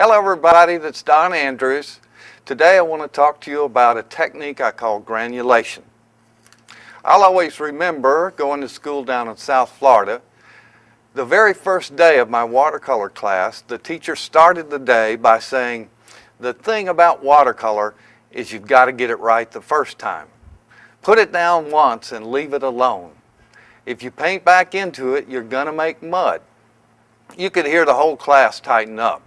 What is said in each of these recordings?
Hello everybody, that's Don Andrews. Today I want to talk to you about a technique I call granulation. I'll always remember going to school down in South Florida. The very first day of my watercolor class, the teacher started the day by saying, the thing about watercolor is you've got to get it right the first time. Put it down once and leave it alone. If you paint back into it, you're going to make mud. You could hear the whole class tighten up.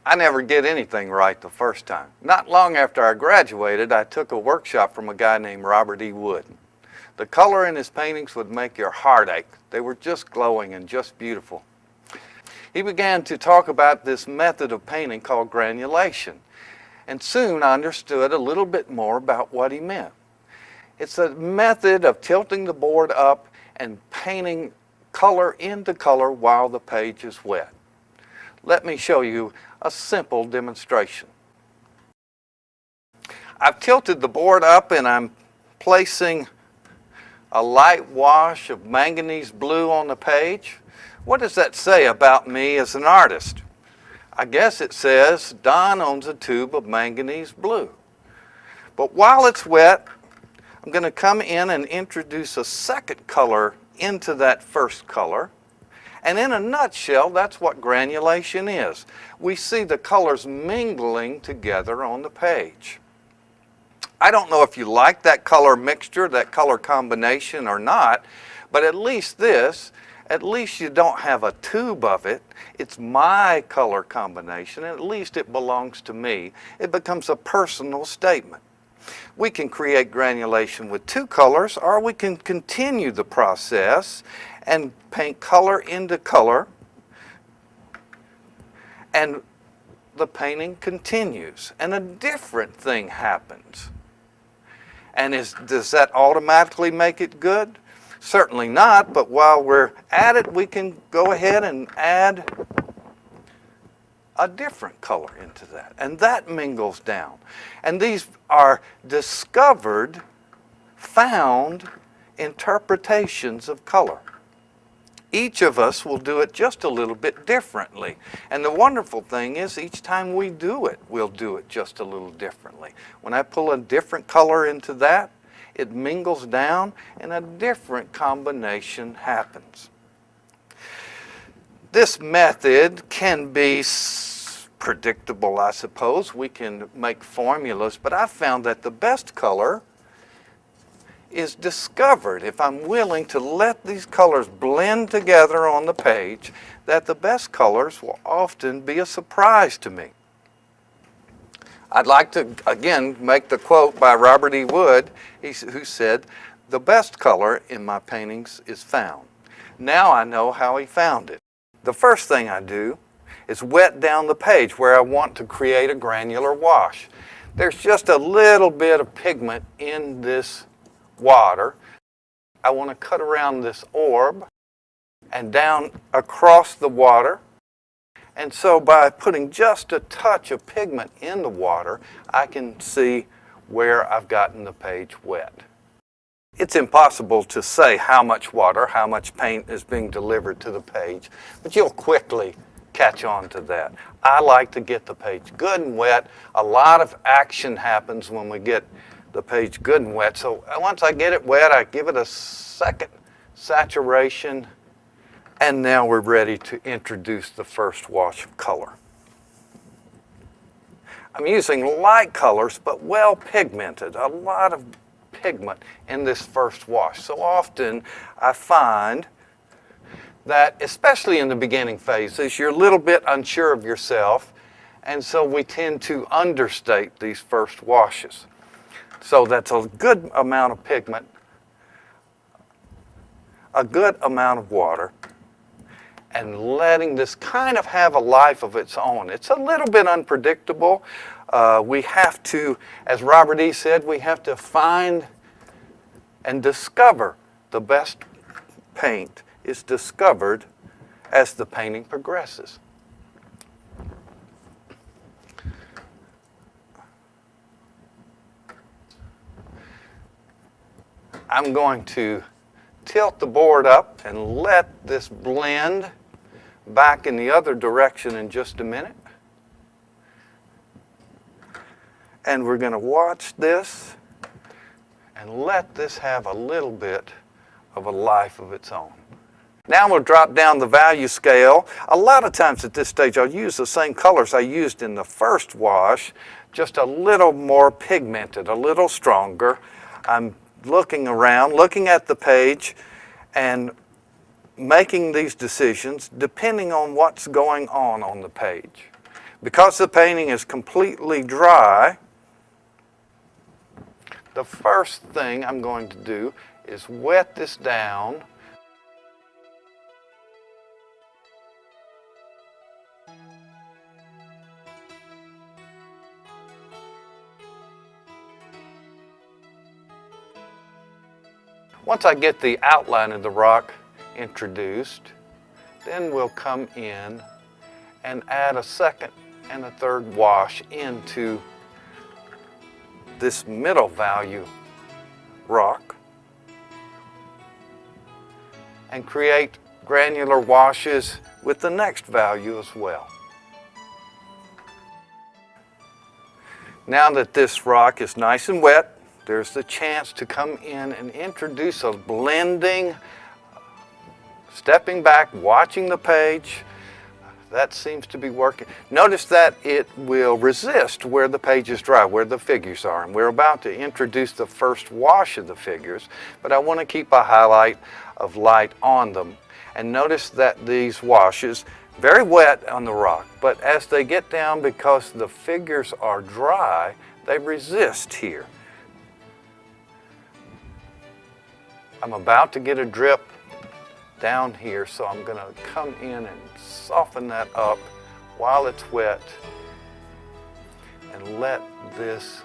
I never did anything right the first time. Not long after I graduated, I took a workshop from a guy named Robert E. Wood. The color in his paintings would make your heart ache. They were just glowing and just beautiful. He began to talk about this method of painting called granulation. And soon I understood a little bit more about what he meant. It's a method of tilting the board up and painting color into color while the page is wet. Let me show you a simple demonstration. I've tilted the board up and I'm placing a light wash of manganese blue on the page. What does that say about me as an artist? I guess it says Don owns a tube of manganese blue. But while it's wet, I'm going to come in and introduce a second color into that first color. And in a nutshell, that's what granulation is. We see the colors mingling together on the page. I don't know if you like that color mixture, that color combination or not, but at least you don't have a tube of it. It's my color combination, and at least it belongs to me. It becomes a personal statement. We can create granulation with two colors, or we can continue the process and paint color into color, and the painting continues, and a different thing happens. And does that automatically make it good? Certainly not, but while we're at it, we can go ahead and add a different color into that, and that mingles down. And these are discovered, found interpretations of color. Each of us will do it just a little bit differently. And the wonderful thing is each time we do it, we'll do it just a little differently. When I pull a different color into that, it mingles down and a different combination happens. This method can be predictable, I suppose. We can make formulas, but I've found that the best color is discovered. If I'm willing to let these colors blend together on the page, that the best colors will often be a surprise to me. I'd like to, again, make the quote by Robert E. Wood, who said, "The best color in my paintings is found." Now I know how he found it. The first thing I do is wet down the page where I want to create a granular wash. There's just a little bit of pigment in this water. I want to cut around this orb and down across the water. And so by putting just a touch of pigment in the water, I can see where I've gotten the page wet. It's impossible to say how much water, how much paint is being delivered to the page, but you'll quickly catch on to that. I like to get the page good and wet. A lot of action happens when we get the page good and wet. So once I get it wet, I give it a second saturation, and now we're ready to introduce the first wash of color. I'm using light colors, but well pigmented, a lot of pigment in this first wash. So often I find that, especially in the beginning phases, you're a little bit unsure of yourself, and so we tend to understate these first washes. So that's a good amount of pigment, a good amount of water, and letting this kind of have a life of its own. It's a little bit unpredictable. We have to, as Robert E. said, we have to find and discover. The best paint is discovered as the painting progresses. I'm going to tilt the board up and let this blend back in the other direction in just a minute. And we're going to watch this and let this have a little bit of a life of its own. Now we'll drop down the value scale. A lot of times at this stage I'll use the same colors I used in the first wash, just a little more pigmented, a little stronger. I'm looking around, looking at the page, and making these decisions depending on what's going on the page. Because the painting is completely dry, the first thing I'm going to do is wet this down. Once I get the outline of the rock introduced, then we'll come in and add a second and a third wash into this middle value rock and create granular washes with the next value as well. Now that this rock is nice and wet, there's the chance to come in and introduce a blending, stepping back, watching the page. That seems to be working. Notice that it will resist where the page is dry, where the figures are. And we're about to introduce the first wash of the figures, but I want to keep a highlight of light on them. And notice that these washes, very wet on the rock, but as they get down, because the figures are dry, they resist here. I'm about to get a drip down here, so I'm going to come in and soften that up while it's wet and let this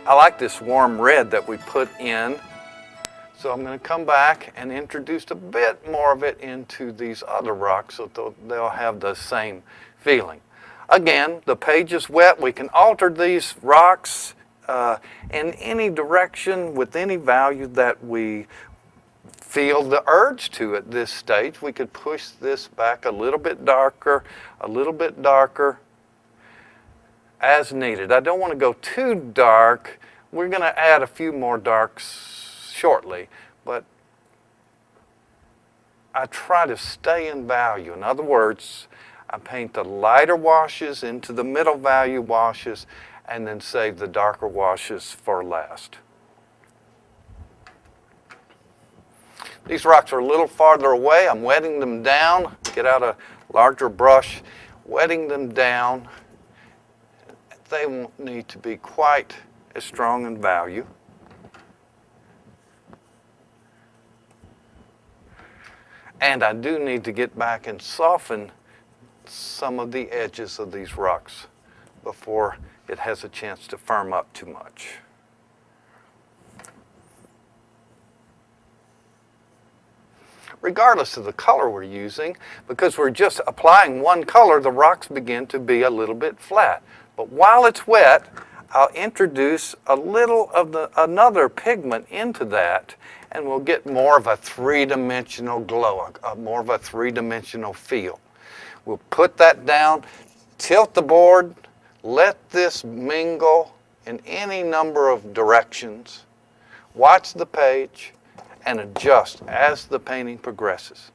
I like this warm red that we put in, so I'm going to come back and introduce a bit more of it into these other rocks so they'll have the same feeling. Again, the page is wet. We can alter these rocks in any direction with any value that we feel the urge to at this stage. We could push this back a little bit darker as needed. I don't want to go too dark. We're going to add a few more darks shortly, but I try to stay in value. In other words, I paint the lighter washes into the middle value washes and then save the darker washes for last. These rocks are a little farther away. I'm wetting them down. Get out a larger brush, wetting them down. They won't need to be quite as strong in value. And I do need to get back and soften some of the edges of these rocks before it has a chance to firm up too much. Regardless of the color we're using, because we're just applying one color, the rocks begin to be a little bit flat. But while it's wet, I'll introduce a little of another pigment into that, and we'll get more of a three-dimensional glow, more of a three-dimensional feel. We'll put that down, tilt the board, let this mingle in any number of directions, watch the page, and adjust as the painting progresses.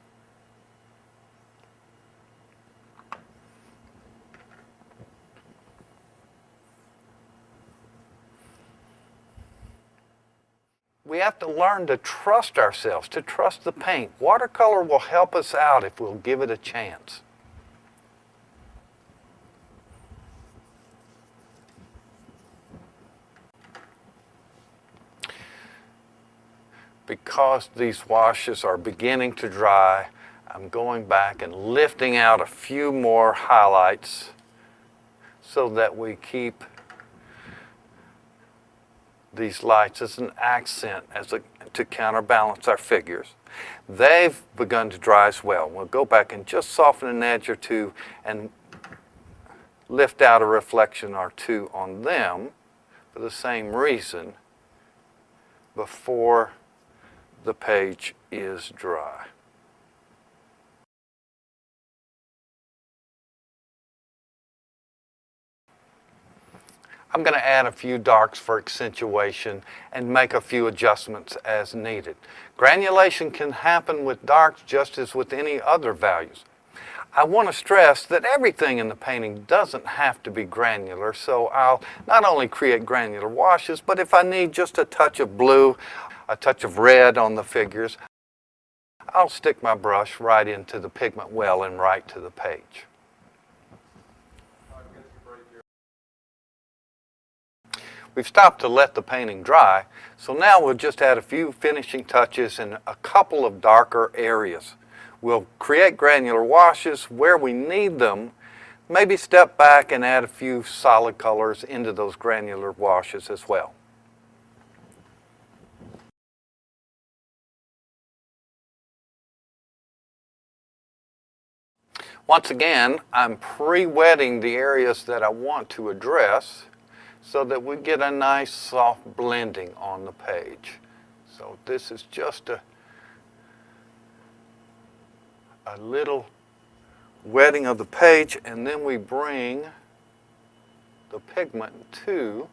We have to learn to trust ourselves, to trust the paint. Watercolor will help us out if we'll give it a chance. Because these washes are beginning to dry, I'm going back and lifting out a few more highlights so that we keep these lights as an accent, to counterbalance our figures. They've begun to dry as well. We'll go back and just soften an edge or two and lift out a reflection or two on them for the same reason before the page is dry. I'm going to add a few darks for accentuation and make a few adjustments as needed. Granulation can happen with darks just as with any other values. I want to stress that everything in the painting doesn't have to be granular, so I'll not only create granular washes, but if I need just a touch of blue, a touch of red on the figures, I'll stick my brush right into the pigment well and right to the page. We've stopped to let the painting dry, so now we'll just add a few finishing touches in a couple of darker areas. We'll create granular washes where we need them, maybe step back and add a few solid colors into those granular washes as well. Once again, I'm pre-wetting the areas that I want to address so that we get a nice soft blending on the page. So this is just a little wetting of the page, and then we bring the pigment to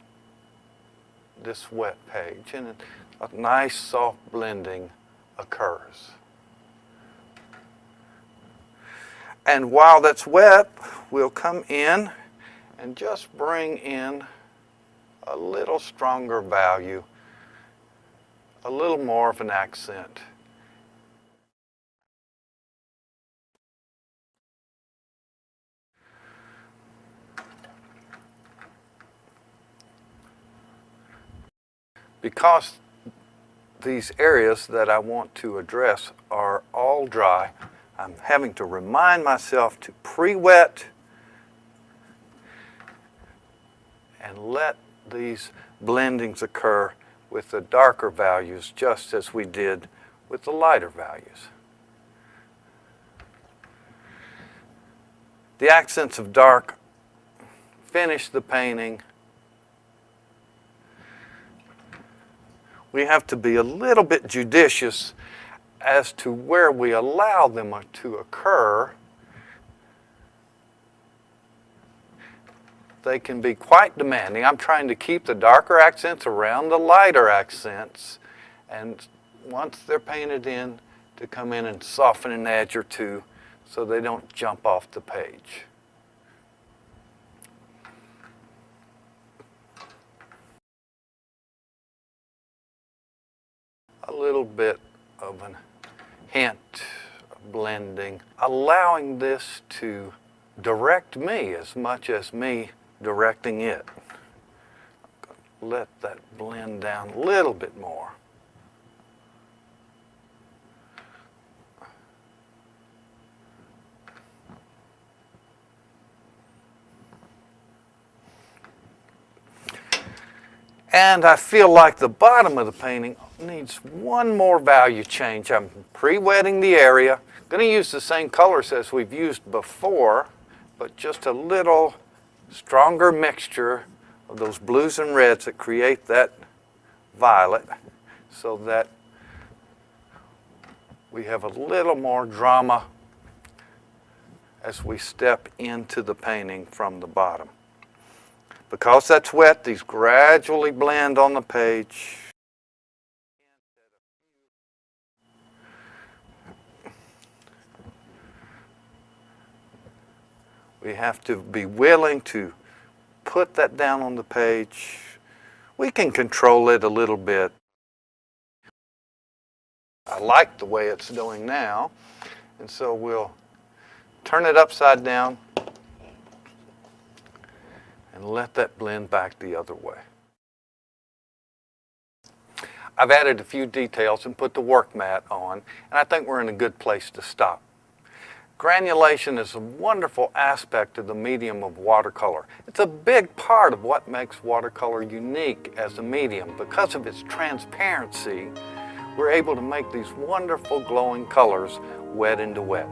this wet page, and a nice soft blending occurs. And while that's wet, we'll come in and just bring in a little stronger value, a little more of an accent. Because these areas that I want to address are all dry, I'm having to remind myself to pre-wet and let these blendings occur with the darker values just as we did with the lighter values. The accents of dark finish the painting. We have to be a little bit judicious as to where we allow them to occur. They can be quite demanding. I'm trying to keep the darker accents around the lighter accents, and once they're painted in, to come in and soften an edge or two so they don't jump off the page. A little bit of a hint of blending, allowing this to direct me as much as me directing it. Let that blend down a little bit more. And I feel like the bottom of the painting needs one more value change. I'm pre-wetting the area. I'm going to use the same colors as we've used before, but just a little stronger mixture of those blues and reds that create that violet, so that we have a little more drama as we step into the painting from the bottom. Because that's wet, these gradually blend on the page. We have to be willing to put that down on the page. We can control it a little bit. I like the way it's doing now, and so we'll turn it upside down and let that blend back the other way. I've added a few details and put the work mat on, and I think we're in a good place to stop. Granulation is a wonderful aspect of the medium of watercolor. It's a big part of what makes watercolor unique as a medium. Because of its transparency, we're able to make these wonderful glowing colors wet into wet.